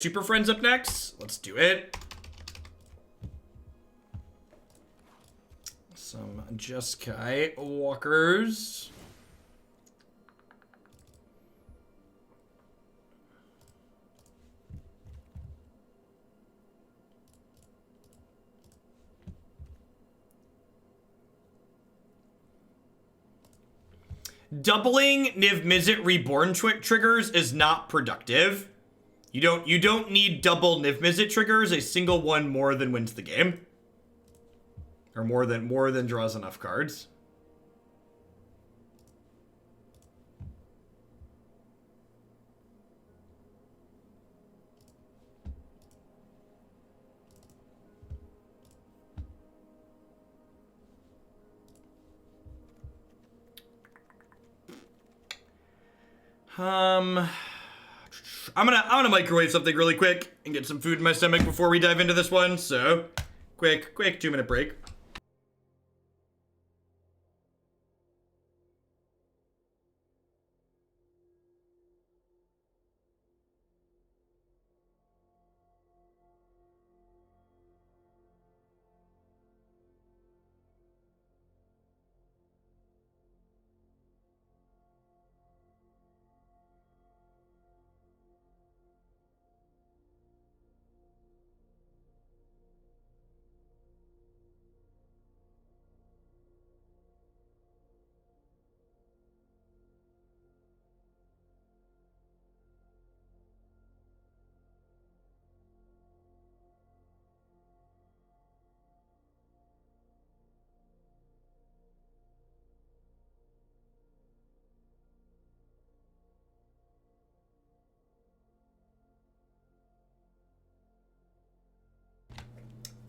Super Friends up next. Let's do it. Some Jeskai walkers. Doubling Niv Mizzet Reborn triggers is not productive. You don't need double Niv Mizzet triggers. A single one more than wins the game. Or more than draws enough cards. I'm gonna microwave something really quick and get some food in my stomach before we dive into this one. So, quick 2-minute break.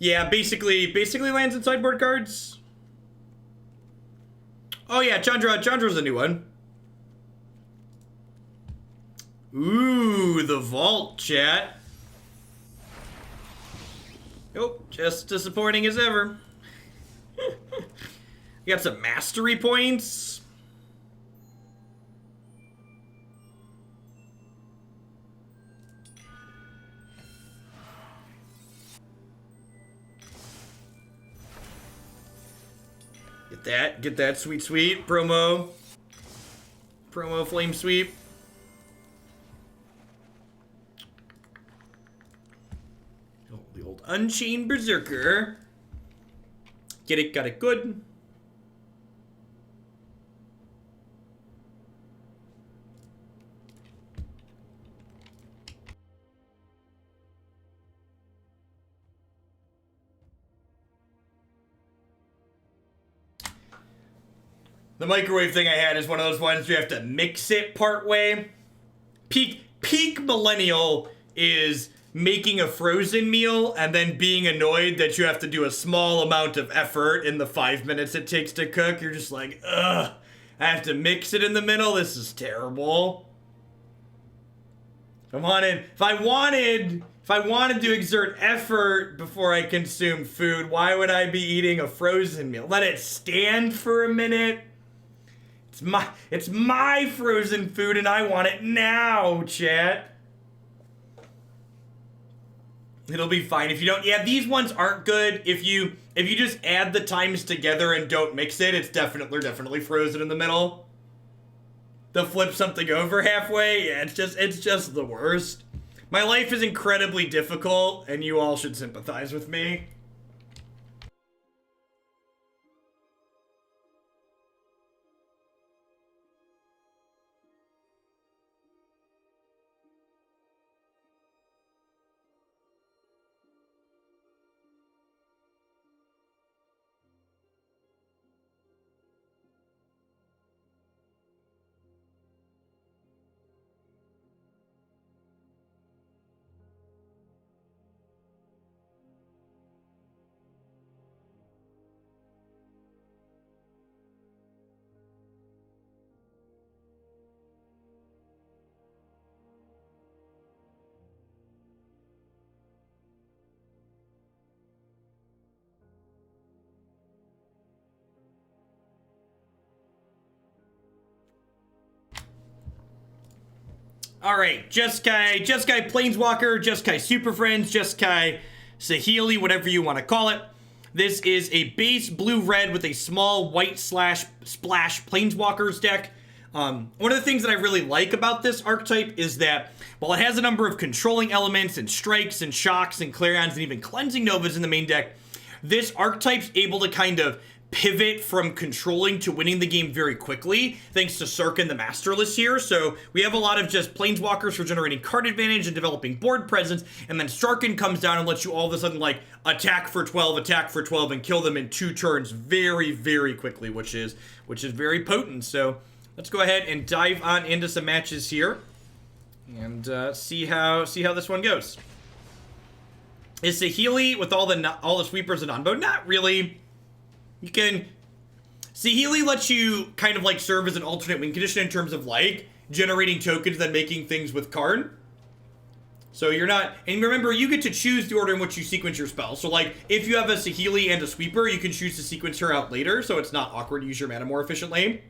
Yeah, basically lands in sideboard cards. Oh yeah, Chandra's a new one. Ooh, the vault, chat. Nope, just disappointing as ever. We got some mastery points. Get that sweet promo flame sweep. Oh, the old Unchained Berserker. Got it good. The microwave thing I had is one of those ones you have to mix it part way. Peak millennial is making a frozen meal and then being annoyed that you have to do a small amount of effort in the 5 minutes it takes to cook. You're just like, ugh, I have to mix it in the middle. This is terrible. If I wanted to exert effort before I consume food, why would I be eating a frozen meal? Let it stand for a minute. It's my frozen food and I want it now, chat. It'll be fine if you don't. Yeah, these ones aren't good. If you just add the times together and don't mix it, it's definitely frozen in the middle. They'll flip something over halfway. Yeah, it's just the worst. My life is incredibly difficult and you all should sympathize with me. Alright, Jeskai, Planeswalker, Jeskai Super Friends, Jeskai Saheeli, whatever you want to call it. This is a base blue-red with a small white splash Planeswalkers deck. One of the things that I really like about this archetype is that while it has a number of controlling elements and strikes and shocks and clarions and even cleansing novas in the main deck, this archetype's able to kind of pivot from controlling to winning the game very quickly, thanks to Sarkhan the Masterless here. So we have a lot of just Planeswalkers for generating card advantage and developing board presence, and then Sarkhan comes down and lets you all of a sudden, like, attack for 12, and kill them in 2 turns very, very quickly, which is very potent. So let's go ahead and dive on into some matches here, and see how this one goes. Is Saheeli with all the sweepers and on-board? Not really. You can... Saheeli lets you kind of like serve as an alternate win condition in terms of like generating tokens then making things with Karn. So you're not... And remember, you get to choose the order in which you sequence your spell. So like, if you have a Saheeli and a sweeper, you can choose to sequence her out later, so it's not awkward to use your mana more efficiently.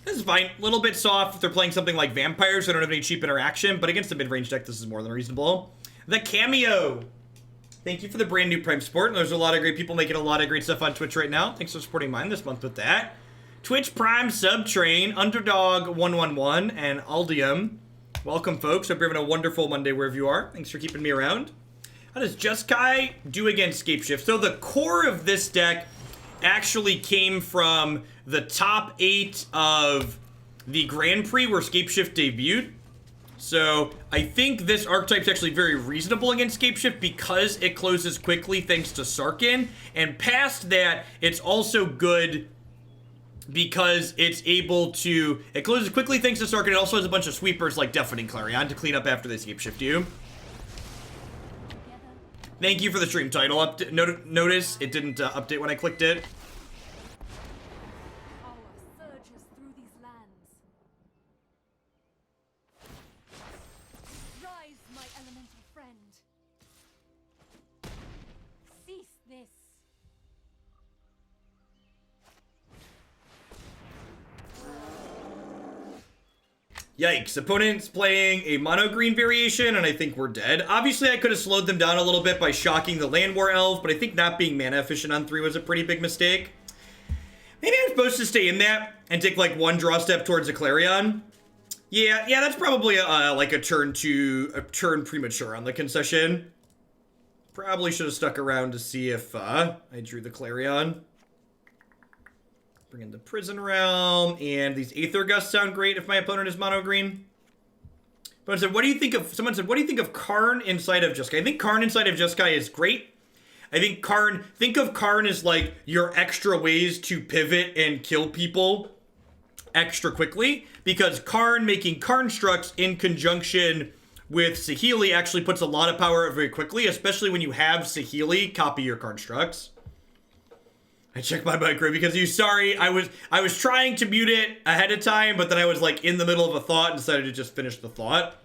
This is fine. A little bit soft if they're playing something like vampires, so I don't have any cheap interaction, but against the mid-range deck, this is more than reasonable. The Cameo. Thank you for the brand new Prime support. There's a lot of great people making a lot of great stuff on Twitch right now. Thanks for supporting mine this month with that. Twitch Prime Subtrain, Underdog111, and Aldium. Welcome, folks. Hope you're having a wonderful Monday wherever you are. Thanks for keeping me around. How does Jeskai do against Scapeshift? So the core of this deck actually came from the top 8 of the Grand Prix where Scapeshift debuted. So I think this archetype's actually very reasonable against Scapeshift because it closes quickly thanks to Sarkhan. And past that, it's also good because it's able to... It closes quickly thanks to Sarkhan. It also has a bunch of sweepers like Deafening Clarion to clean up after they Scapeshift you. Thank you for the stream title. Notice it didn't update when I clicked it. Yikes, opponent's playing a mono-green variation, and I think we're dead. Obviously, I could have slowed them down a little bit by shocking the Land War Elf, but I think not being mana efficient on 3 was a pretty big mistake. Maybe I'm supposed to stay in that and take, like, 1 draw step towards a Clarion. Yeah, that's probably, like, a turn premature on the concession. Probably should have stuck around to see if, I drew the Clarion. Bring in the Prison Realm, and these Aether Gusts sound great if my opponent is mono green. Someone said, what do you think of Karn inside of Jeskai? I think Karn inside of Jeskai is great. I think think of Karn as like your extra ways to pivot and kill people extra quickly, because Karn making Karn structs in conjunction with Saheeli actually puts a lot of power out very quickly, especially when you have Saheeli copy your Karn structs. I checked my micro because I was trying to mute it ahead of time, but then I was like in the middle of a thought and decided to just finish the thought.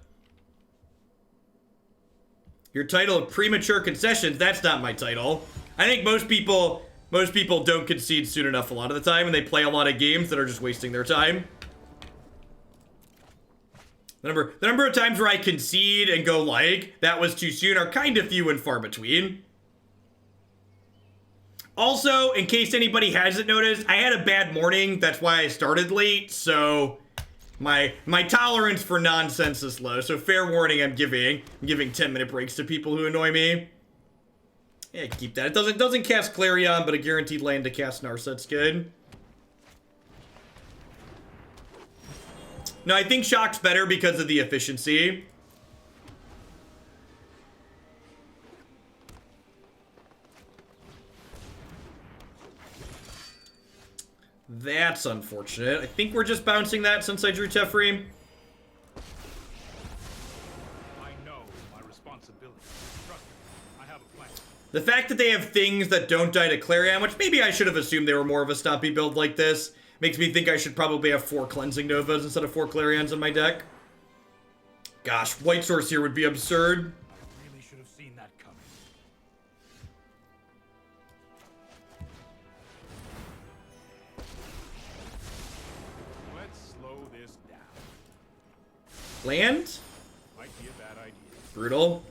Your title of premature concessions, that's not my title. I think most people don't concede soon enough a lot of the time, and they play a lot of games that are just wasting their time. The number of times where I concede and go like, that was too soon, are kind of few and far between. Also, in case anybody hasn't noticed, I had a bad morning. That's why I started late. So my tolerance for nonsense is low. So fair warning, I'm giving 10-minute breaks to people who annoy me. Yeah, keep that. It doesn't cast Clarion, but a guaranteed land to cast Narset's good. No, I think Shock's better because of the efficiency. That's unfortunate. I think we're just bouncing that since I drew Teferi. I know my responsibility. Trust me, I have a plan. The fact that they have things that don't die to Clarion, which maybe I should have assumed they were more of a stompy build like this, makes me think I should probably have 4 Cleansing Novas instead of 4 Clarions in my deck. Gosh, White Source here would be absurd. I really should have seen that coming. Land? Might be a bad idea. Brutal.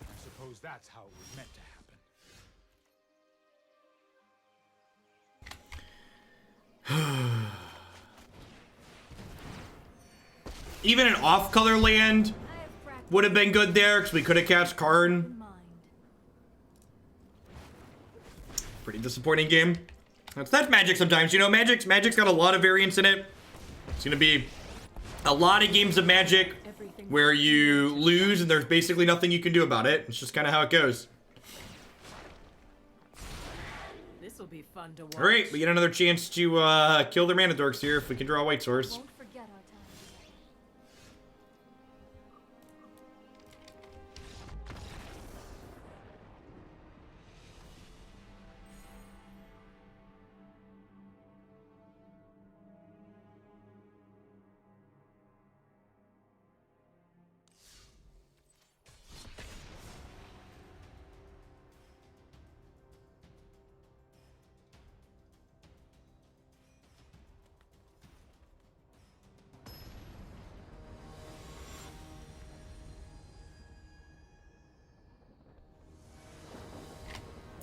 I suppose that's how it was meant to happen. Even an off-color land would have been good there, because we could have cast Karn. Pretty disappointing game. That's Magic sometimes, you know. Magic's got a lot of variance in it. It's gonna be a lot of games of Magic where you lose and there's basically nothing you can do about it. It's just kind of how it goes. This will be fun to watch. All right, we get another chance to kill the Mana Dorks here if we can draw a white source. Won't forget our time together.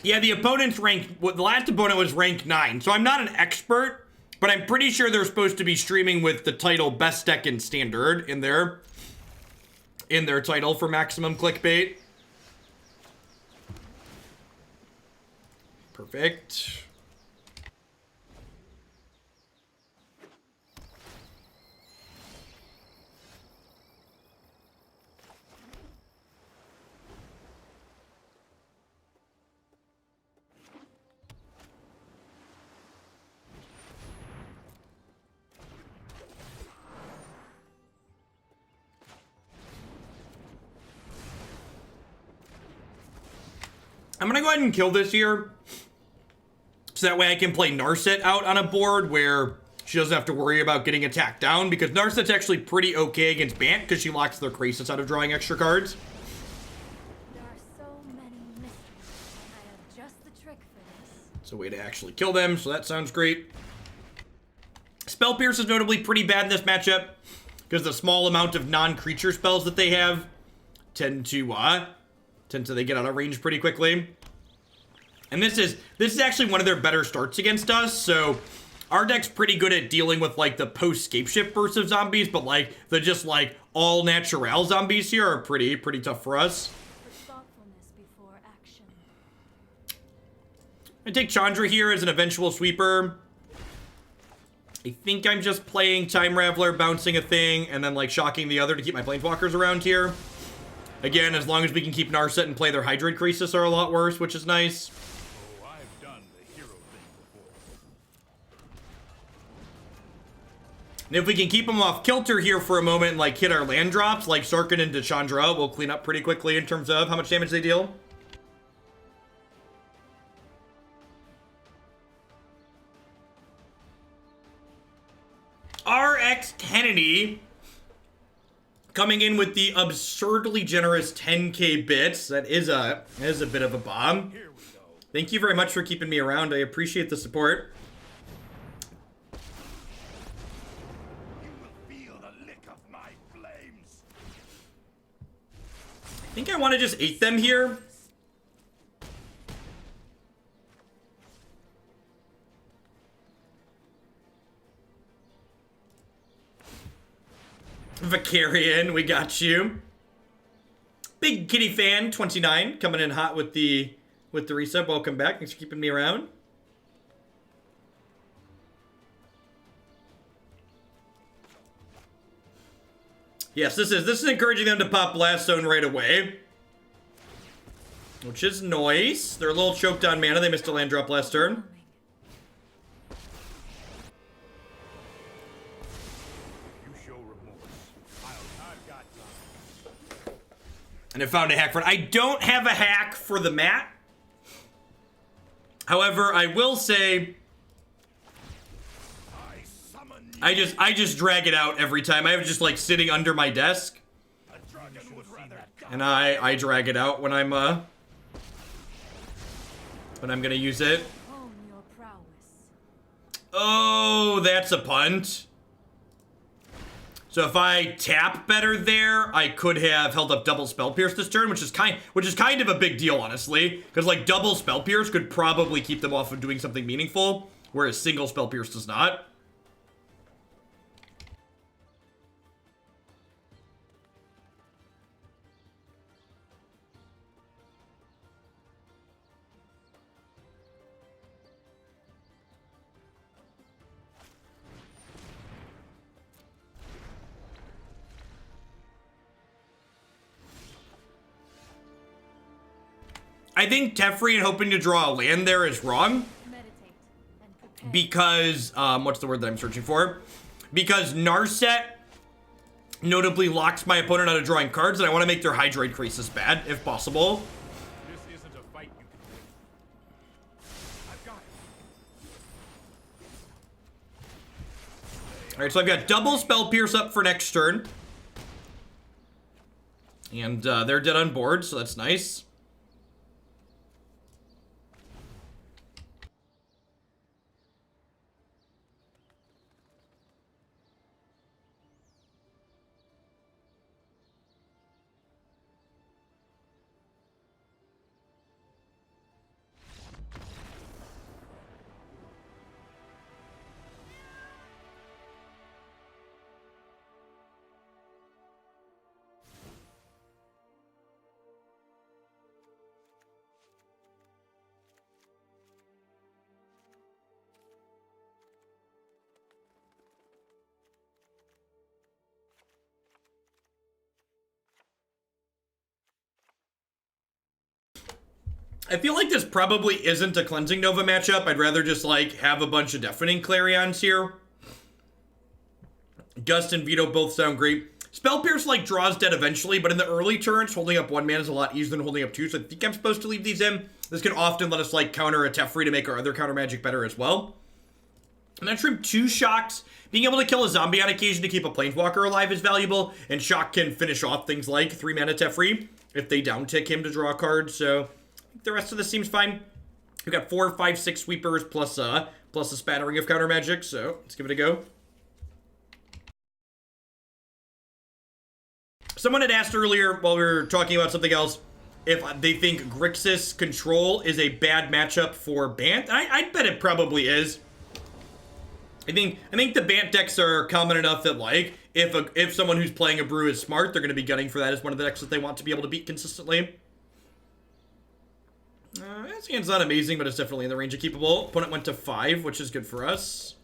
Yeah, the opponent's ranked, the last opponent was ranked 9, so I'm not an expert, but I'm pretty sure they're supposed to be streaming with the title Best Deck in Standard in their title for maximum clickbait. Perfect. I'm gonna go ahead and kill this here, so that way I can play Narset out on a board where she doesn't have to worry about getting attacked down, because Narset's actually pretty okay against Bant because she locks their Krasis out of drawing extra cards. There are so many mysteries. I have just the trick for this. It's a way to actually kill them, so that sounds great. Spell Pierce is notably pretty bad in this matchup, because the small amount of non-creature spells that they have tend to they get out of range pretty quickly. And this is actually one of their better starts against us, so our deck's pretty good at dealing with like the post-scape shift burst of zombies, but like the just like all natural zombies here are pretty tough for us. Put thoughtfulness before action. I take Chandra here as an eventual sweeper. I think I'm just playing Time Raveler, bouncing a thing, and then like shocking the other to keep my planeswalkers around here. Again, as long as we can keep Narset and play their Hydroid Krasis are a lot worse, which is nice. Oh, I've done the hero thing before. And if we can keep them off kilter here for a moment and like hit our land drops, like Sarkhan into Chandra, we'll clean up pretty quickly in terms of how much damage they deal. RX Kennedy coming in with the absurdly generous 10k bits. That is a bit of a bomb. Here we go. Thank you very much for keeping me around. I appreciate the support. You will feel the lick of my flames. I think I want to just 8 them here. Vicarian, we got you. Big Kitty Fan 29 coming in hot with the resub. Welcome back. Thanks for keeping me around. Yes, this is encouraging them to pop Blast Zone right away, which is nice. They're a little choked on mana. They missed a land drop last turn. And I found a hack for it. I don't have a hack for the mat. However, I will say I just drag it out every time. I have it just like sitting under my desk. And I drag it out when I'm gonna use it. Hone your prowess. Oh, that's a punt. So if I tap better there, I could have held up double Spell Pierce this turn, which is kind of a big deal, honestly. Because like double Spell Pierce could probably keep them off of doing something meaningful, whereas single Spell Pierce does not. I think Teferi and hoping to draw a land there is wrong. Meditate and prepare. Because, what's the word that I'm searching for? Because Narset notably locks my opponent out of drawing cards, and I want to make their Hydroid Crisis bad, if possible. This isn't a fight you can win. I've got it. Alright, so I've got double Spell Pierce up for next turn. And, they're dead on board, so that's nice. I feel like this probably isn't a Cleansing Nova matchup. I'd rather just, like, have a bunch of Deafening Clarions here. Gust and Veto both sound great. Spell Pierce, like, draws dead eventually, but in the early turns, holding up 1 mana is a lot easier than holding up 2, so I think I'm supposed to leave these in. This can often let us, like, counter a Teferi to make our other counter magic better as well. And then trim 2 Shocks. Being able to kill a zombie on occasion to keep a Planeswalker alive is valuable, and Shock can finish off things like 3 mana Teferi if they down-tick him to draw a card, so the rest of this seems fine. We've got 4, 5, 6 sweepers plus a spattering of counter magic, so let's give it a go. Someone had asked earlier while we were talking about something else if they think Grixis Control is a bad matchup for Bant. I'd bet it probably is. I think the Bant decks are common enough that, like, if someone who's playing a brew is smart, they're going to be gunning for that as one of the decks that they want to be able to beat consistently. This hand's not amazing, but it's definitely in the range of keepable. Opponent went to 5, which is good for us.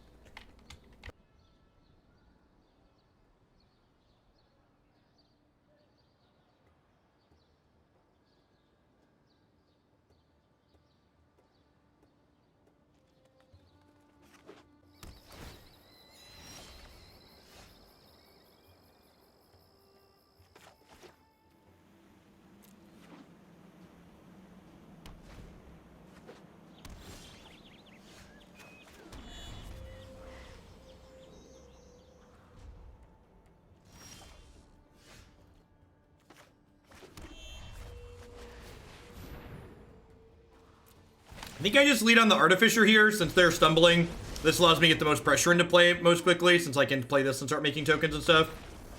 I think I just lead on the Artificer here, since they're stumbling. This allows me to get the most pressure into play most quickly, since I can play this and start making tokens and stuff.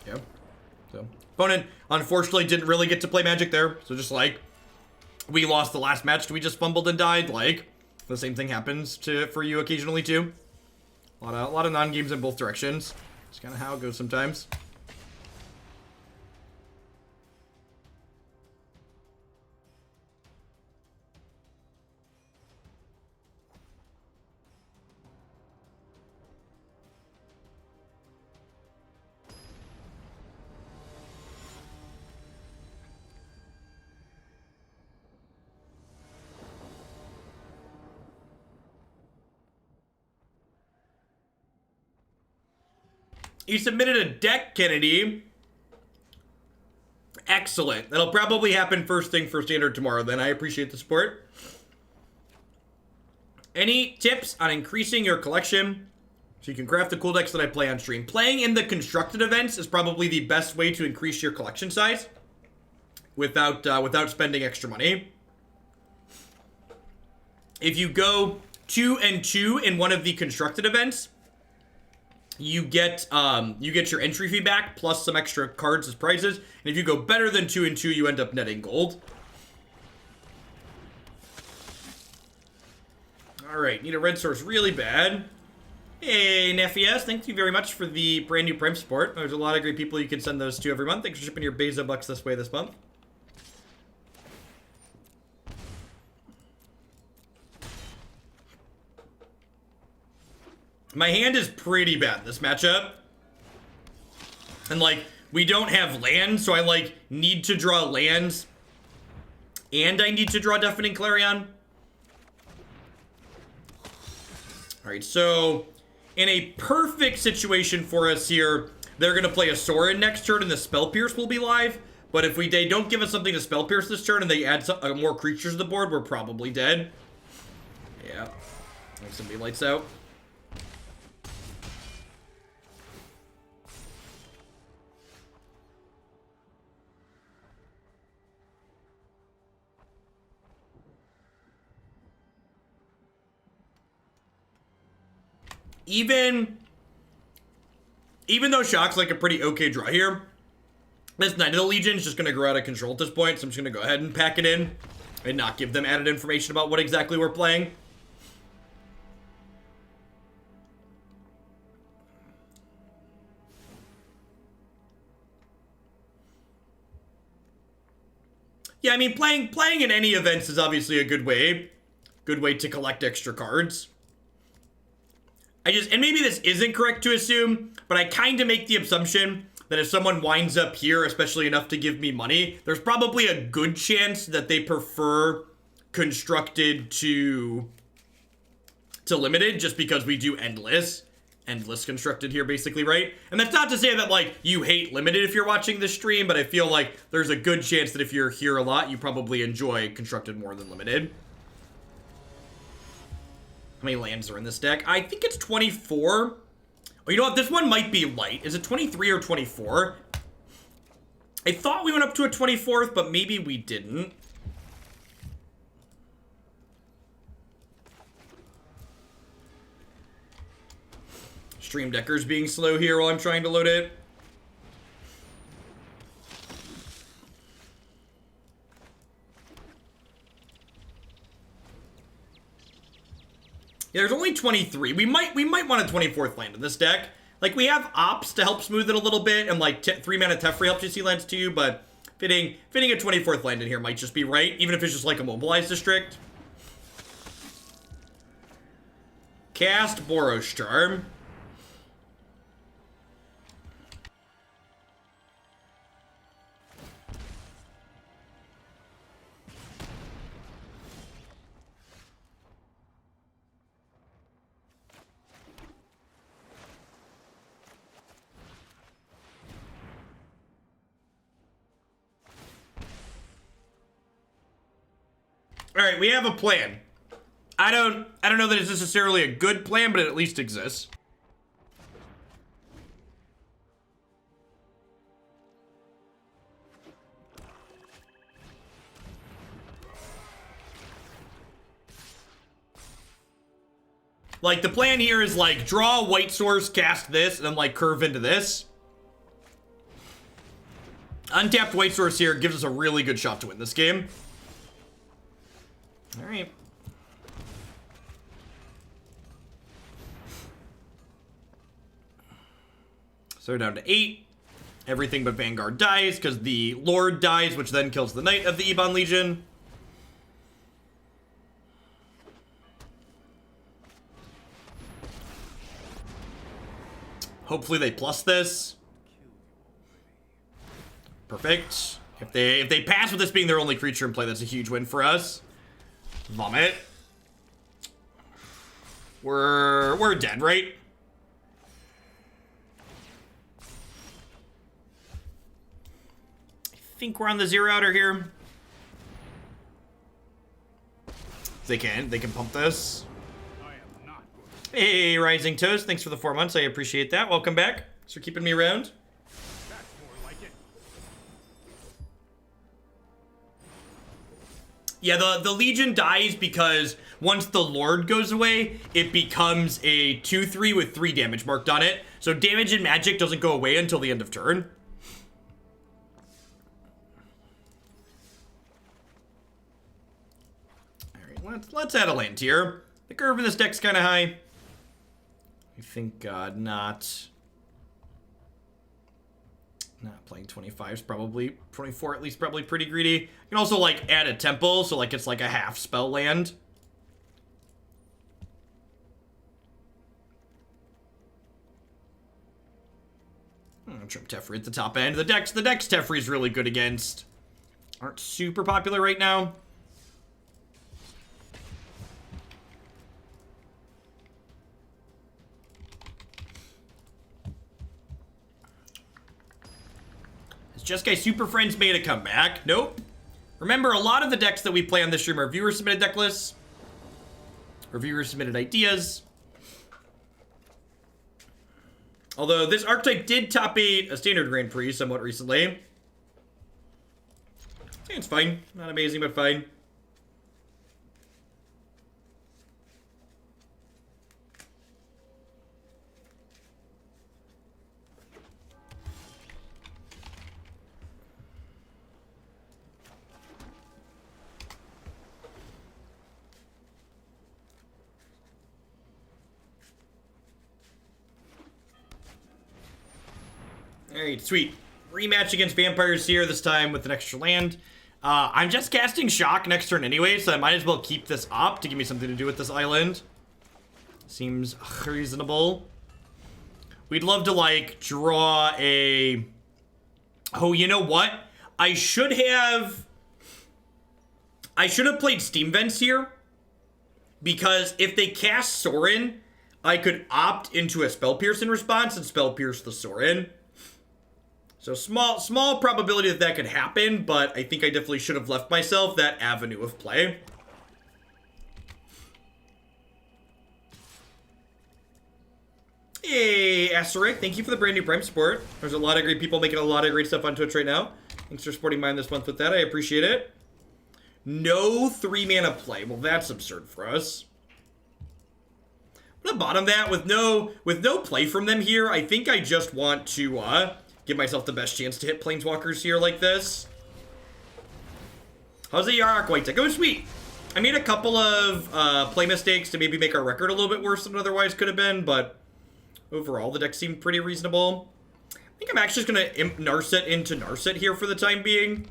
Yeah. So, opponent, unfortunately, didn't really get to play Magic there. So just like, we lost the last match, we just fumbled and died. Like, the same thing happens for you occasionally, too. A lot of non-games in both directions. It's kind of how it goes sometimes. You submitted a deck, Kennedy. Excellent. That'll probably happen first thing for Standard tomorrow, then. I appreciate the support. Any tips on increasing your collection so you can craft the cool decks that I play on stream? Playing in the constructed events is probably the best way to increase your collection size. without spending extra money. If you go 2 and 2 in one of the constructed events, you get your entry fee back plus some extra cards as prizes. And if you go better than 2 and 2, you end up netting gold. All right, need a red source really bad. Hey, Nephias, thank you very much for the brand new Prime support. There's a lot of great people you can send those to every month. Thanks for shipping your Beza bucks this way this month. My hand is pretty bad in this matchup. And, like, we don't have lands, so I, like, need to draw lands. And I need to draw Deafening Clarion. Alright, so in a perfect situation for us here, they're going to play a Sorin next turn and the Spell Pierce will be live. But if they don't give us something to Spell Pierce this turn and they add more creatures to the board, we're probably dead. Yeah. Like somebody lights out. Even though Shock's like a pretty okay draw here, this Knight of the Legion is just going to grow out of control at this point, so I'm just going to go ahead and pack it in and not give them added information about what exactly we're playing. Yeah, I mean, playing in any events is obviously a good way to collect extra cards. And maybe this isn't correct to assume, but I kind of make the assumption that if someone winds up here, especially enough to give me money, there's probably a good chance that they prefer constructed to limited, just because we do endless constructed here, basically, right? And that's not to say that, like, you hate limited if you're watching this stream, but I feel like there's a good chance that if you're here a lot, you probably enjoy constructed more than limited. How many lands are in this deck? I think it's 24. Oh, you know what? This one might be light. Is it 23 or 24? I thought we went up to a 24th, but maybe we didn't. Stream Decker's being slow here while I'm trying to load it. Yeah, there's only 23. We might want a 24th land in this deck. Like, we have Ops to help smooth it a little bit, and like 3 mana Teferi helps you see lands too, but fitting a 24th land in here might just be right, even if it's just like a mobilized district. Cast Boros Charm. Alright, we have a plan. I don't know that it's necessarily a good plan, but it at least exists. Like, the plan here is, like, draw a white source, cast this, and then, like, curve into this. Untapped white source here gives us a really good shot to win this game. All right. So we're down to 8. Everything but Vanguard dies because the Lord dies, which then kills the Knight of the Ebon Legion. Hopefully they plus this. Perfect. If they pass with this being their only creature in play, that's a huge win for us. Vomit. We're dead, right? I think we're on the 0 outer here. They can pump this. Hey, Rising Toast, thanks for the 4 months. I appreciate that. Welcome back. Thanks for keeping me around. Yeah, the Legion dies because once the Lord goes away, it becomes a 2/3 with 3 damage marked on it. So damage and magic doesn't go away until the end of turn. Alright, let's add a land here. The curve in this deck's kind of high. I think not playing 25 is probably 24 at least, probably pretty greedy. You can also like add a temple, so like it's like a half spell land. Trim Teferi at the top end. The decks Teferi's really good against aren't super popular right now. Jeskai Super Friends made a comeback. Nope. Remember, a lot of the decks that we play on this stream are viewer-submitted deck lists. Or viewer-submitted ideas. Although, this archetype did top 8 a Standard Grand Prix somewhat recently. I think it's fine. Not amazing, but fine. Alright, sweet. Rematch against vampires here, this time with an extra land. I'm just casting Shock next turn anyway, so I might as well keep this up to give me something to do with this island. Seems reasonable. We'd love to, like, draw a... Oh, you know what? I should have played Steam Vents here. Because if they cast Sorin, I could opt into a Spell Pierce in response and Spell Pierce the Sorin. So small probability that that could happen, but I think I definitely should have left myself that avenue of play. Hey, Asterik, thank you for the brand new Prime support. There's a lot of great people making a lot of great stuff on Twitch right now. Thanks for supporting mine this month with that. I appreciate it. No 3-mana play. Well, that's absurd for us. I'm gonna bottom that with no play from them here. I think I just want to give myself the best chance to hit Planeswalkers here like this. How's the Yarok White deck? Oh, sweet. I made a couple of play mistakes to maybe make our record a little bit worse than it otherwise could have been, but overall the deck seemed pretty reasonable. I think I'm actually just going to Narset into Narset here for the time being.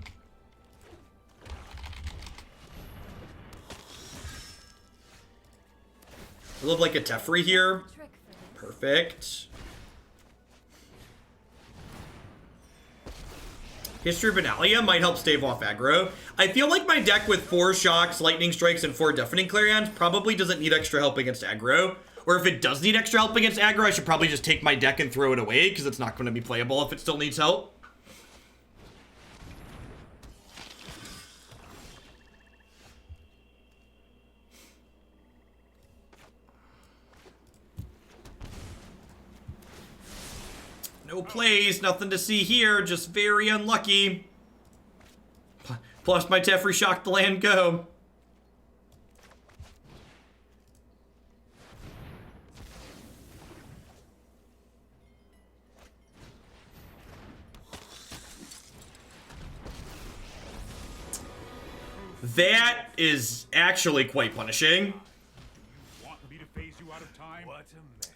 I love like a Teferi here. Perfect. History of Benalia might help stave off aggro. I feel like my deck with 4 Shocks, Lightning Strikes, and 4 Deafening Clarions probably doesn't need extra help against aggro. Or if it does need extra help against aggro, I should probably just take my deck and throw it away, because it's not going to be playable if it still needs help. No plays, nothing to see here, just very unlucky. Plus my Teferi shocked the land go. That is actually quite punishing.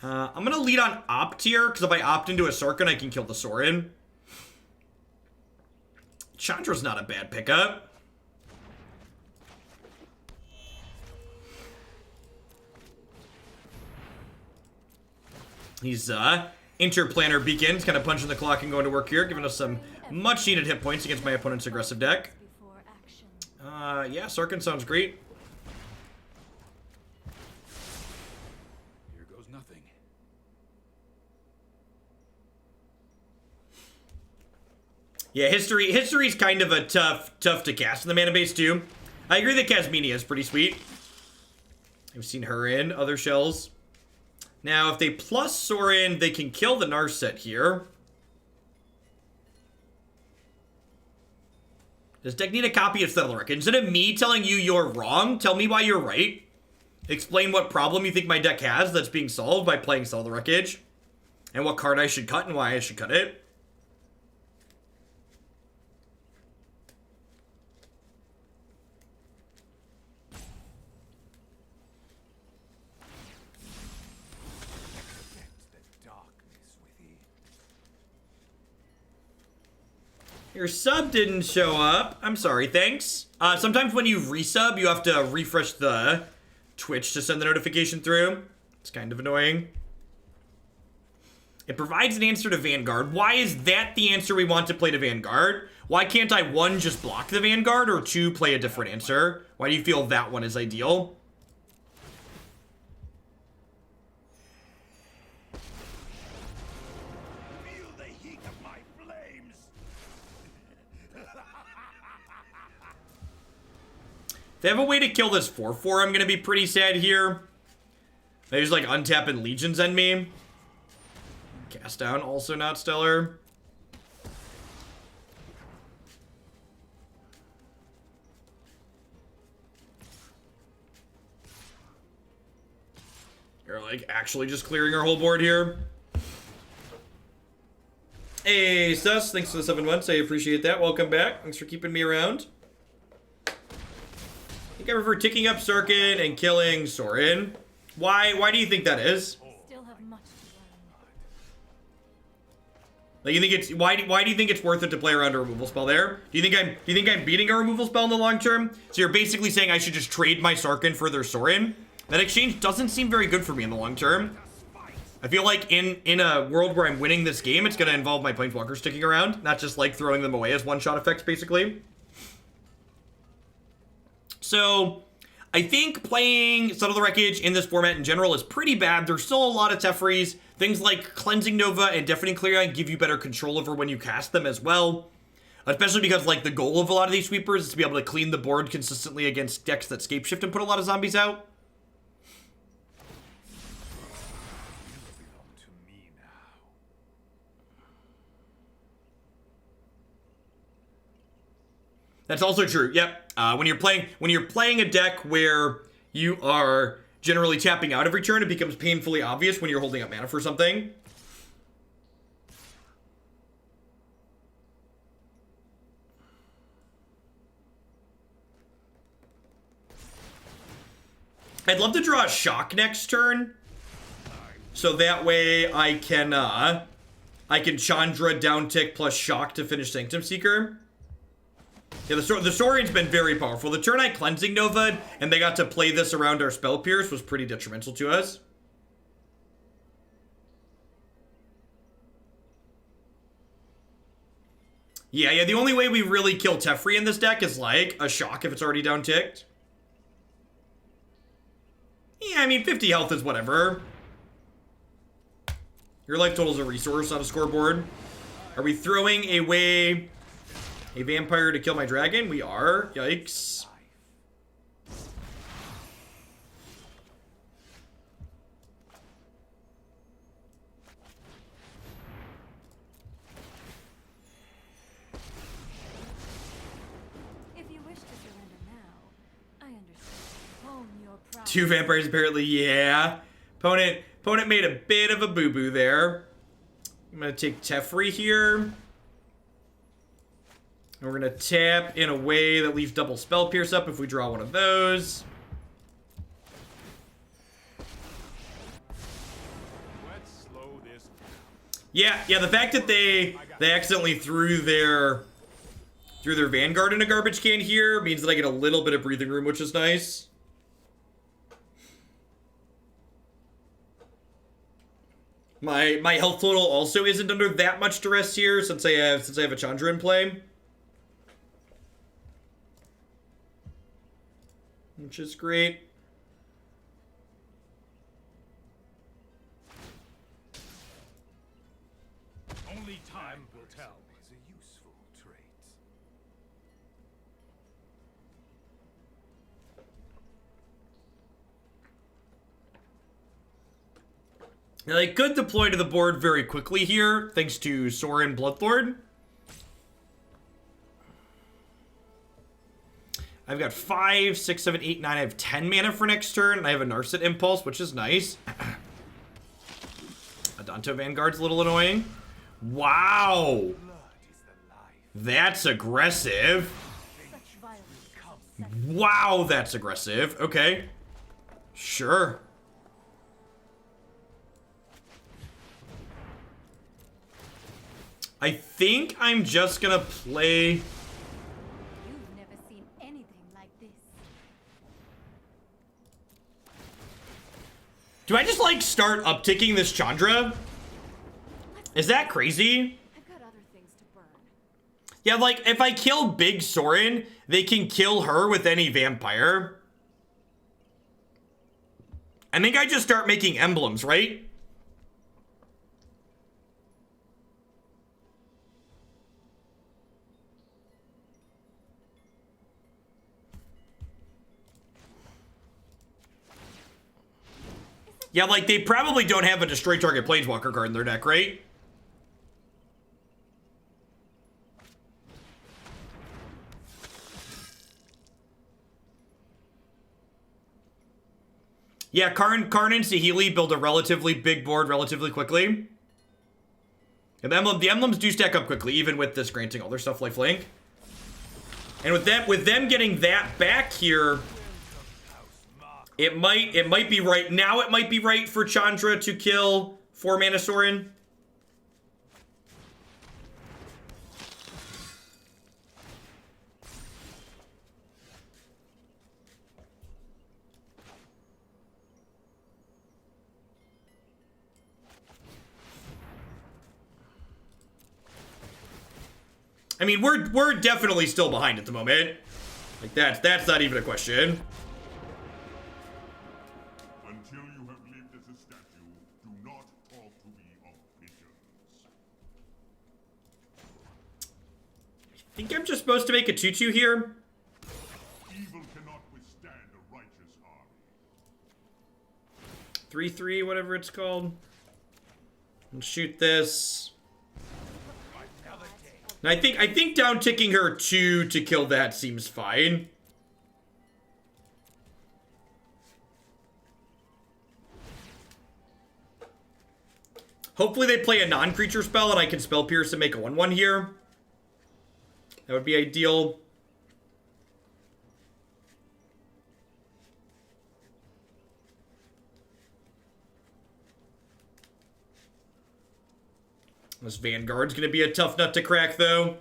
I'm gonna lead on Opt here, because if I opt into a Sarkhan, I can kill the Sorin. Chandra's not a bad pickup. He's Interplanar Beacon, kind of punching the clock and going to work here, giving us some much needed hit points against my opponent's aggressive deck. Yeah, Sarkhan sounds great. Here goes nothing. Yeah, history's kind of a tough to cast in the mana base too. I agree that Casminia is pretty sweet. I've seen her in other shells. Now, if they plus Sorin, they can kill the Narset here. Does deck need a copy of Settle the Wreckage? Instead of me telling you you're wrong, tell me why you're right. Explain what problem you think my deck has that's being solved by playing Settle the Wreckage. And what card I should cut and why I should cut it. Your sub didn't show up. I'm sorry, thanks. Sometimes when you resub, you have to refresh the Twitch to send the notification through. It's kind of annoying. It provides an answer to Vanguard. Why is that the answer we want to play to Vanguard? Why can't I, 1, just block the Vanguard, or 2, play a different answer? Why do you feel that one is ideal? If they have a way to kill this 4/4, I'm gonna be pretty sad here. They just like untap and Legions end me. Cast down, also not stellar. You're like actually just clearing our whole board here. Hey, Sus, thanks for the 7 months. I appreciate that. Welcome back. Thanks for keeping me around. I think I prefer ticking up Sarkhan and killing Sorin. Why do you think that is? Still have much to learn. Like, you think it's why do you think it's worth it to play around a removal spell there? Do you think I'm beating a removal spell in the long term? So you're basically saying I should just trade my Sarkhan for their Sorin? That exchange doesn't seem very good for me in the long term. I feel like in a world where I'm winning this game, it's gonna involve my Planeswalkers sticking around, not just like throwing them away as one-shot effects, basically. So, I think playing Settle the Wreckage in this format in general is pretty bad. There's still a lot of Teferis. Things like Cleansing Nova and Deafening Clarion give you better control over when you cast them as well. Especially because, like, the goal of a lot of these sweepers is to be able to clean the board consistently against decks that scapeshift and put a lot of zombies out. That's also true. Yep. When you're playing a deck where you are generally tapping out every turn, it becomes painfully obvious when you're holding up mana for something. I'd love to draw a shock next turn, so that way I can Chandra downtick plus shock to finish Sanctum Seeker. Yeah, the Saurian's been very powerful. The turn I Cleansing Nova'd and they got to play this around our Spell Pierce was pretty detrimental to us. Yeah, the only way we really kill Teferi in this deck is like a shock if it's already down ticked. Yeah, I mean 50 health is whatever. Your life total is a resource, not a scoreboard. Are we throwing away a vampire to kill my dragon? We are. Yikes. If you wish to surrender now, I understand. Hone your prowess. 2 vampires apparently, yeah. Opponent made a bit of a boo-boo there. I'm gonna take Teferi here. And we're gonna tap in a way that leaves double Spell Pierce up if we draw one of those. Let's slow this down. Yeah, the fact that they accidentally threw their Vanguard in a garbage can here means that I get a little bit of breathing room, which is nice. My health total also isn't under that much duress here since I have a Chandra in play. Which is great. Only time will tell. Is a useful trait. Now they could deploy to the board very quickly here, thanks to Sorin Bloodlord. I've got 5, 6, 7, 8, 9. I have 10 mana for next turn. And I have a Narset Impulse, which is nice. Adanto Vanguard's a little annoying. Wow. Blood is the life. That's aggressive. Such violence comes second. Wow, that's aggressive. Okay. Sure. I think I'm just gonna play... You've never seen anything like this. Do I just, like, start upticking this Chandra? Is that crazy? I've got other things to burn. Yeah, like, if I kill Big Sorin, they can kill her with any vampire. I think I just start making emblems, right? Yeah, like, they probably don't have a Destroy Target Planeswalker card in their deck, right? Yeah, Karn and Saheeli build a relatively big board relatively quickly. And the emblems do stack up quickly, even with this granting all their stuff lifelink. And with them getting that back here, it might be right. Now it might be right for Chandra to kill 4 mana Sorin. I mean, we're definitely still behind at the moment. Like, that's not even a question. Until you have lived as a statue, do not talk to me of visions. I think I'm just supposed to make a 2/2 here. Evil cannot withstand a righteous army. 3/3, whatever it's called. And shoot this. And I think down ticking her 2 to kill that seems fine. Hopefully they play a non-creature spell and I can spell pierce and make a 1/1 here. That would be ideal. This Vanguard's gonna be a tough nut to crack, though.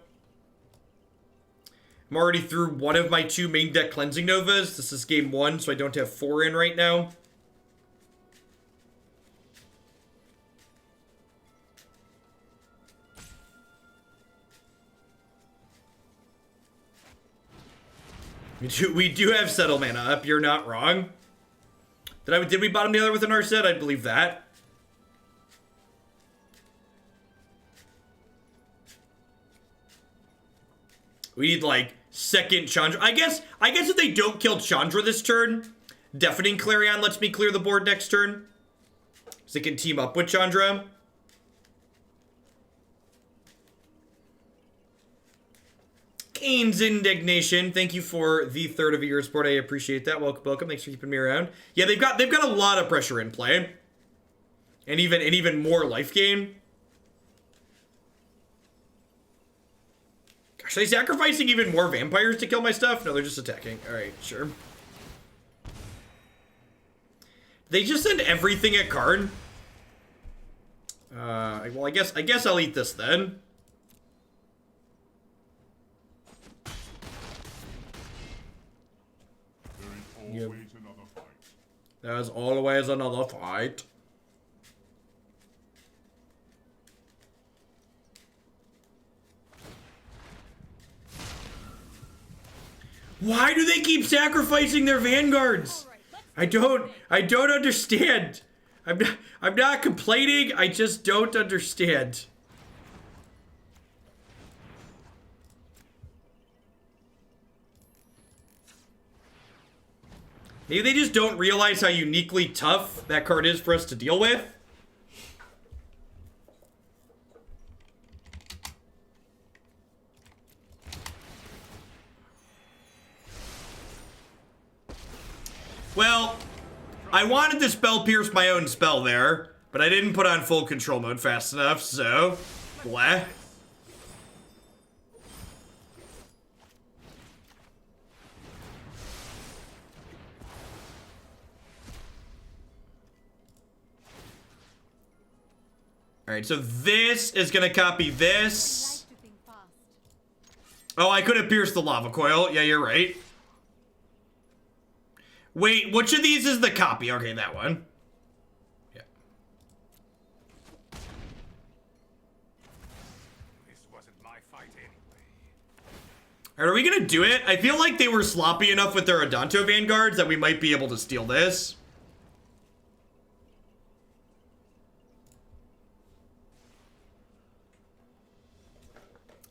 I'm already through one of my 2 main deck Cleansing Novas. This is game 1, so I don't have 4 in right now. We do have Settle Mana up, you're not wrong. Did we bottom the other with an Narset? I believe that. We need, like, second Chandra. I guess if they don't kill Chandra this turn, Deafening Clarion lets me clear the board next turn. So they can team up with Chandra. Kane's Indignation, thank you for the 3rd of a year support. I appreciate that. Welcome, welcome. Thanks for keeping me around. Yeah, they've got a lot of pressure in play. And even more life gain. Gosh, are they sacrificing even more vampires to kill my stuff? No, they're just attacking. Alright, sure. They just send everything at Karn? Well, I guess I'll eat this then. There is always another fight. There's always another fight. Why do they keep sacrificing their vanguards? I don't understand. I'm not complaining. I just don't understand. Maybe they just don't realize how uniquely tough that card is for us to deal with. Well, I wanted to spell pierce my own spell there, but I didn't put on full control mode fast enough, so bleh. Alright, so this is gonna copy this. Oh, I could have pierced the lava coil. Yeah, you're right. Wait, which of these is the copy? Okay, that one. Yeah. This wasn't my fight anyway. Alright, are we gonna do it? I feel like they were sloppy enough with their Adanto Vanguards that we might be able to steal this.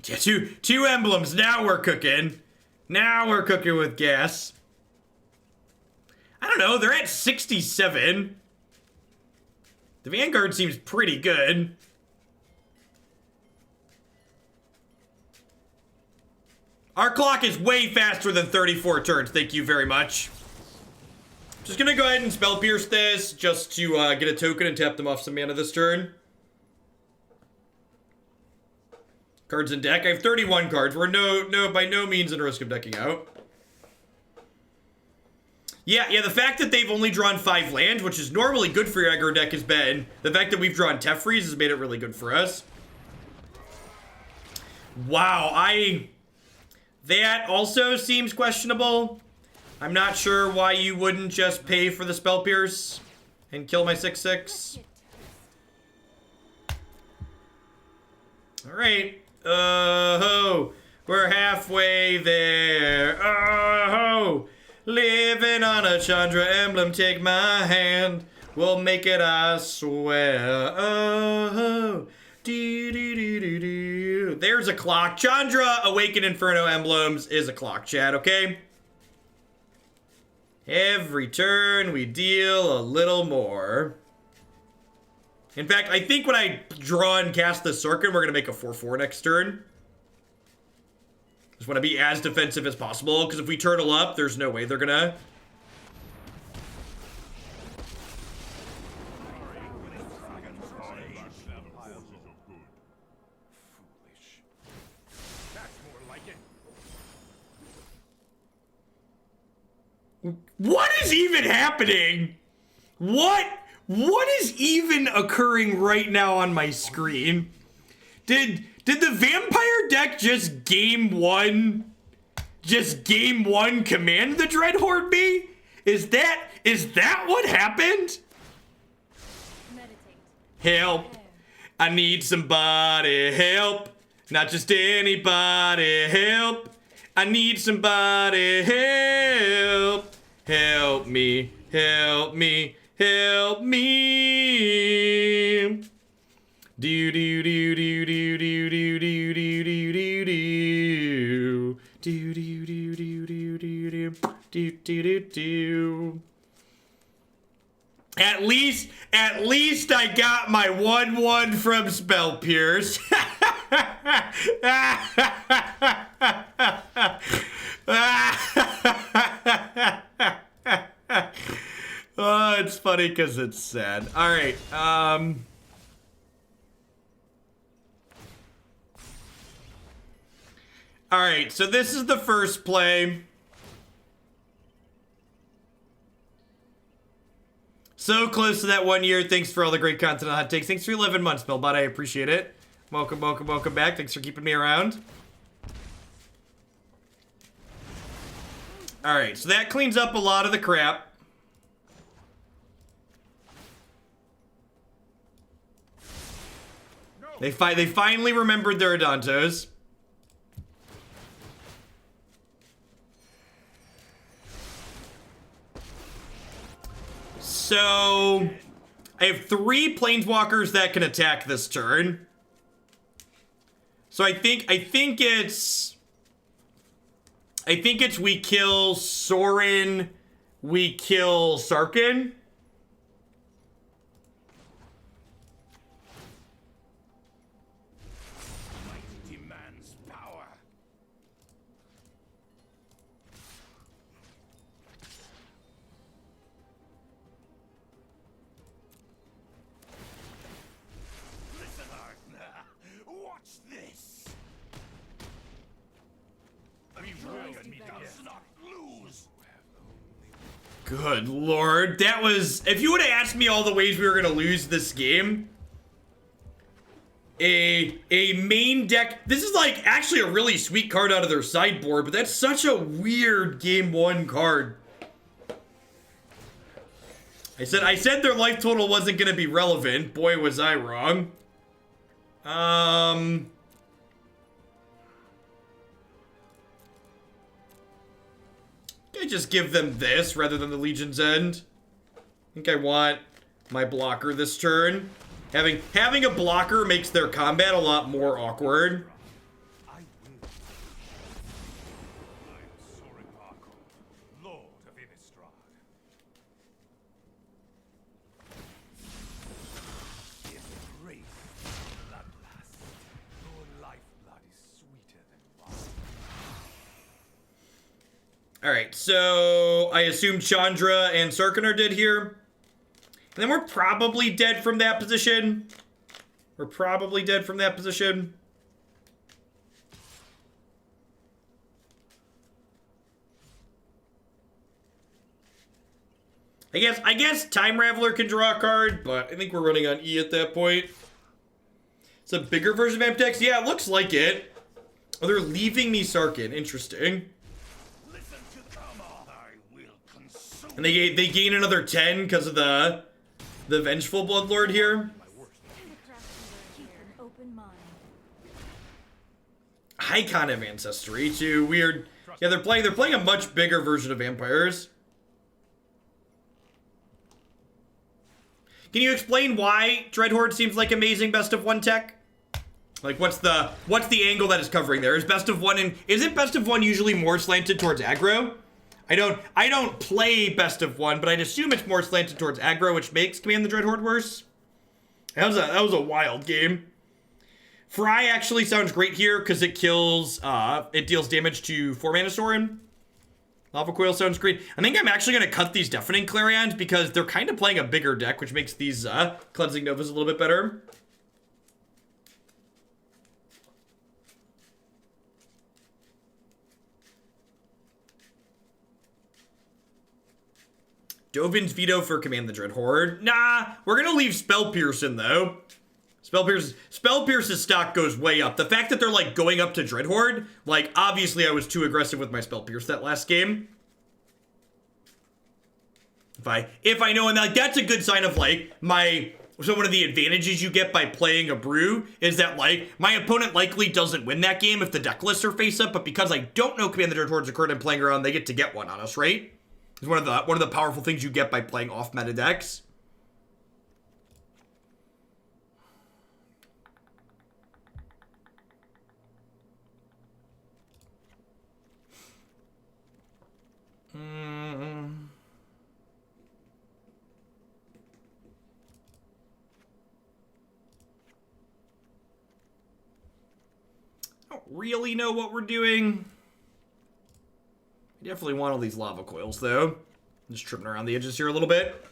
Yeah, two emblems. Now we're cooking. Now we're cooking with gas. I don't know. They're at 67. The Vanguard seems pretty good. Our clock is way faster than 34 turns. Thank you very much. Just gonna go ahead and spell pierce this just to get a token and tap them off some mana this turn. Cards in deck. I have 31 cards. We're by no means in risk of decking out. Yeah, the fact that they've only drawn 5 lands, which is normally good for your aggro deck, has been. The fact that we've drawn Teferi has made it really good for us. Wow, that also seems questionable. I'm not sure why you wouldn't just pay for the spell pierce and kill my 6/6. Alright. Oh, we're halfway there. Oh, living on a Chandra emblem, take my hand. We'll make it, I swear. Oh, do. There's a clock. Chandra Awaken Inferno emblems is a clock, chat, okay? Every turn we deal a little more. In fact, I think when I draw and cast the Sarkhan, we're going to make a 4/4 next turn. Just want to be as defensive as possible, because if we turtle up, there's no way they're going to. What is even happening? What is even occurring right now on my screen? Did the vampire deck just game one command the Dreadhorde me? Is that what happened? Meditate. Help. I need somebody help. Not just anybody help. I need somebody help. Help me. Help me. Help me. Do do do do do do do do do do do do do do do do do do do. At least I got my 1/1 from Spell Pierce. Oh, it's funny because it's sad. All right. All right. So this is the first play. So close to that 1 year. Thanks for all the great content on Hot Takes. Thanks for 11 months, Spellbot. I appreciate it. Welcome back. Thanks for keeping me around. All right. So that cleans up a lot of the crap. They finally remembered their Adantos. So I have 3 planeswalkers that can attack this turn. So I think it's we kill Sorin, we kill Sarkhan. Watch this. We will meet again. Does not lose. Good lord. That was... If you would have asked me all the ways we were going to lose this game... A main deck... This is like actually a really sweet card out of their sideboard, but that's such a weird game 1 card. I said their life total wasn't going to be relevant. Boy, was I wrong. I just give them this rather than the Legion's End. I think I want my blocker this turn. Having a blocker makes their combat a lot more awkward. I will. I am Sarkhan, Lord of Innistrad. If grace bloodlust, your lifeblood is sweeter than wine. Alright, so I assume Chandra and Sarkhan are dead here. And then we're probably dead from that position. We're probably dead from that position. I guess Time Raveler can draw a card, but I think we're running on E at that point. It's a bigger version of Amtex? Yeah, it looks like it. Oh, they're leaving me Sarkhan. Interesting. Listen to Karma. I will consume. And they gain another 10 because of the Vengeful Bloodlord here. Keep an open mind. Icon of Ancestry too. Weird. Yeah, they're playing a much bigger version of Vampires. Can you explain why Dreadhorde seems like amazing best of 1 tech? Like what's the angle that is covering there? Is best of 1 and isn't best of 1 usually more slanted towards aggro? I don't play best of 1, but I'd assume it's more slanted towards aggro, which makes Command the Dreadhorde worse. That was a wild game. Fry actually sounds great here because it kills it deals damage to 4-mana Sorin. Lava Coil sounds great. I think I'm actually gonna cut these Deafening Clarions because they're kind of playing a bigger deck, which makes these Cleansing Novas a little bit better. Dovin's Veto for Command the Dreadhorde. Nah, we're gonna leave Spell Pierce in though. Spell Pierce's stock goes way up. The fact that they're like going up to Dreadhorde, like obviously I was too aggressive with my Spell Pierce that last game. If I know, and like that's a good sign of like so one of the advantages you get by playing a brew is that like my opponent likely doesn't win that game if the deck lists are face up, but because I don't know Command the Dreadhorde's a card I'm playing around, they get to get one on us, right? It's one of the powerful things you get by playing off meta decks. I don't really know what we're doing. I definitely want all these Lava Coils, though. Just tripping around the edges here a little bit.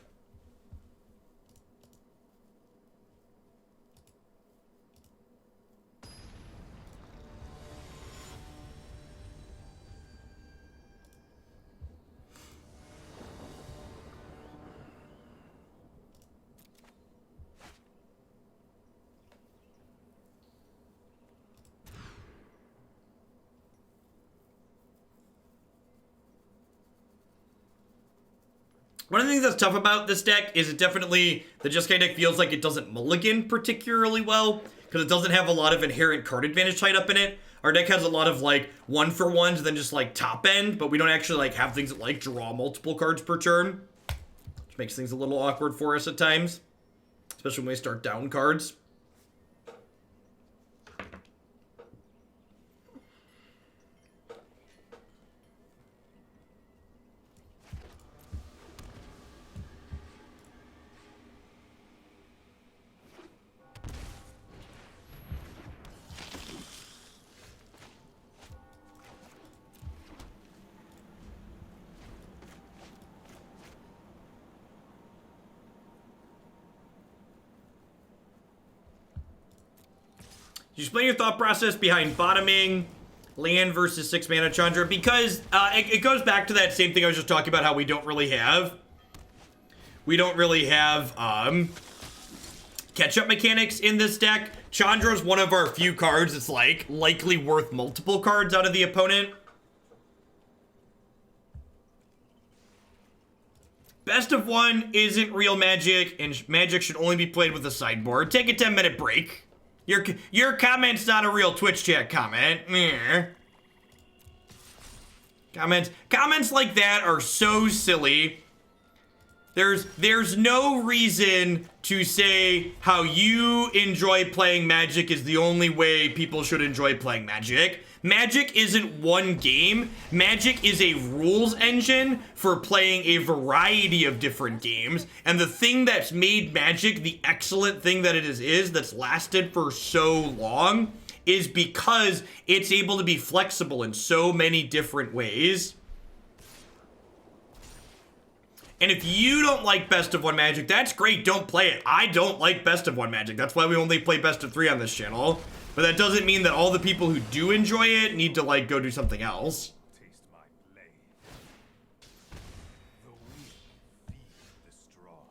One of the things that's tough about this deck is the Jeskai deck feels like it doesn't mulligan particularly well, because it doesn't have a lot of inherent card advantage tied up in it. Our deck has a lot of like 1-for-1s and then just like top end, but we don't actually like have things that like draw multiple cards per turn, which makes things a little awkward for us at times, especially when we start down cards. explain your thought process behind bottoming land versus 6 mana Chandra, because it goes back to that same thing I was just talking about, how we don't really have catch-up mechanics in this deck. Chandra is one of our few cards that's like likely worth multiple cards out of the opponent. Best of one isn't real Magic, and Magic should only be played with a sideboard. Take a 10-minute break. Your comment's not a real Twitch chat comment. Meh. Comments like that are so silly. There's no reason to say how you enjoy playing Magic is the only way people should enjoy playing Magic. Magic isn't one game. Magic is a rules engine for playing a variety of different games. And the thing that's made Magic the excellent thing that it is that's lasted for so long is because it's able to be flexible in so many different ways. And if you don't like best of one Magic, that's great, don't play it. I don't like best of one Magic. That's why we only play best of 3 on this channel. But that doesn't mean that all the people who do enjoy it need to, like, go do something else. Taste my blade. The weak feed the strong.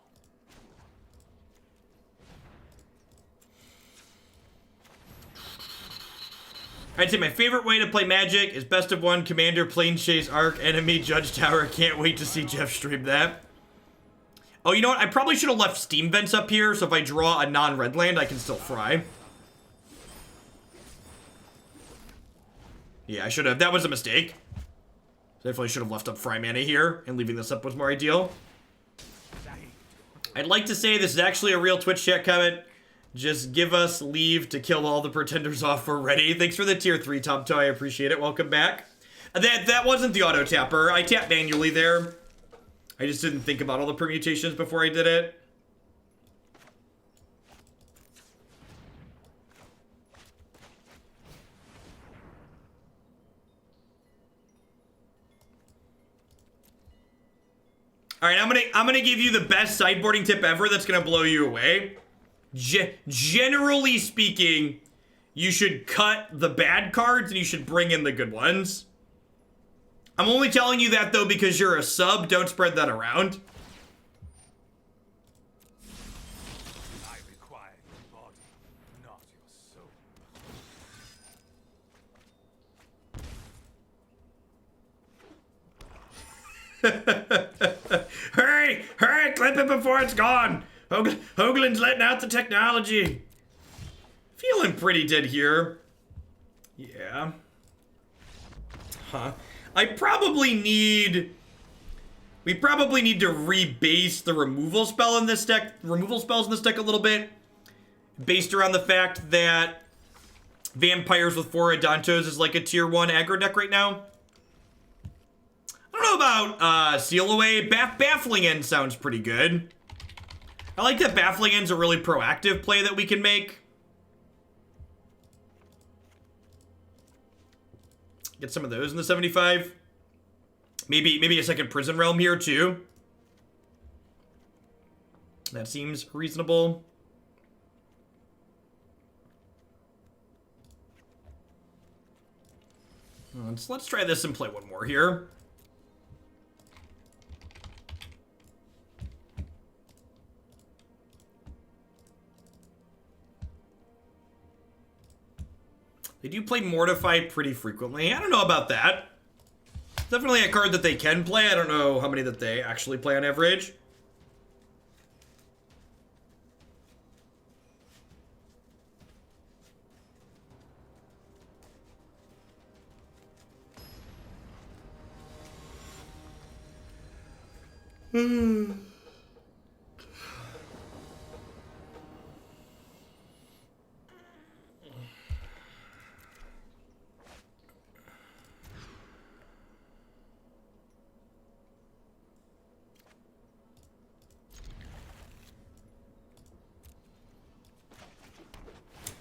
I'd say my favorite way to play Magic is best of one, Commander, Planechase, Arc, Enemy, Judge Tower. Can't wait to see Jeff stream that. Oh, you know what? I probably should have left Steam Vents up here, so if I draw a non-red land, I can still fry. Yeah, I should have. That was a mistake. Definitely should have left up Fry Mana here, and leaving this up was more ideal. I'd like to say this is actually a real Twitch chat comment. Just give us leave to kill all the pretenders off. We're ready. Thanks for the tier 3, Tom Toe. I appreciate it. Welcome back. That wasn't the auto tapper. I tapped manually there. I just didn't think about all the permutations before I did it. All right, I'm gonna give you the best sideboarding tip ever that's gonna blow you away. Generally speaking, you should cut the bad cards and you should bring in the good ones. I'm only telling you that though because you're a sub. Don't spread that around. I require your body, not your soul. Hurry! Hurry! Clip it before it's gone! Hoagland's letting out the technology. Feeling pretty dead here. Yeah. Huh. We probably need to rebase the removal spells in this deck a little bit. Based around the fact that Vampires with 4 Adantos is like a tier 1 aggro deck right now. I don't know about Seal Away. Baffling End sounds pretty good. I like that Baffling End's a really proactive play that we can make. Get some of those in the 75. Maybe a second Prison Realm here too. That seems reasonable. Let's try this and play one more here. They do play Mortify pretty frequently. I don't know about that. Definitely a card that they can play. I don't know how many that they actually play on average.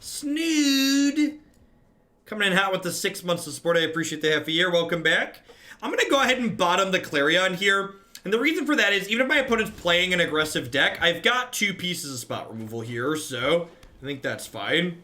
Snood coming in hot with the 6 months of support. I appreciate the half a year. Welcome back. I'm gonna go ahead and bottom the Clarion here, and the reason for that is even if my opponent's playing an aggressive deck, I've got 2 pieces of spot removal here, so I think that's fine.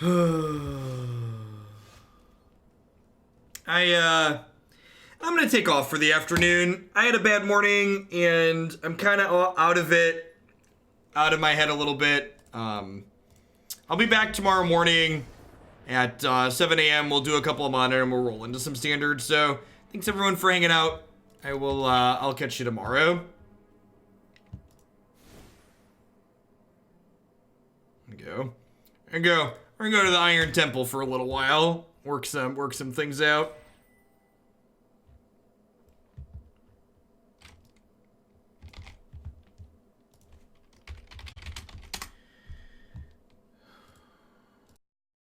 I'm gonna take off for the afternoon. I had a bad morning and I'm kind of out of my head a little bit. I'll be back tomorrow morning at 7 a.m. We'll do a couple of monitor and we'll roll into some standards. So thanks everyone for hanging out. I'll catch you tomorrow. We're gonna go to the Iron Temple for a little while. Work some things out.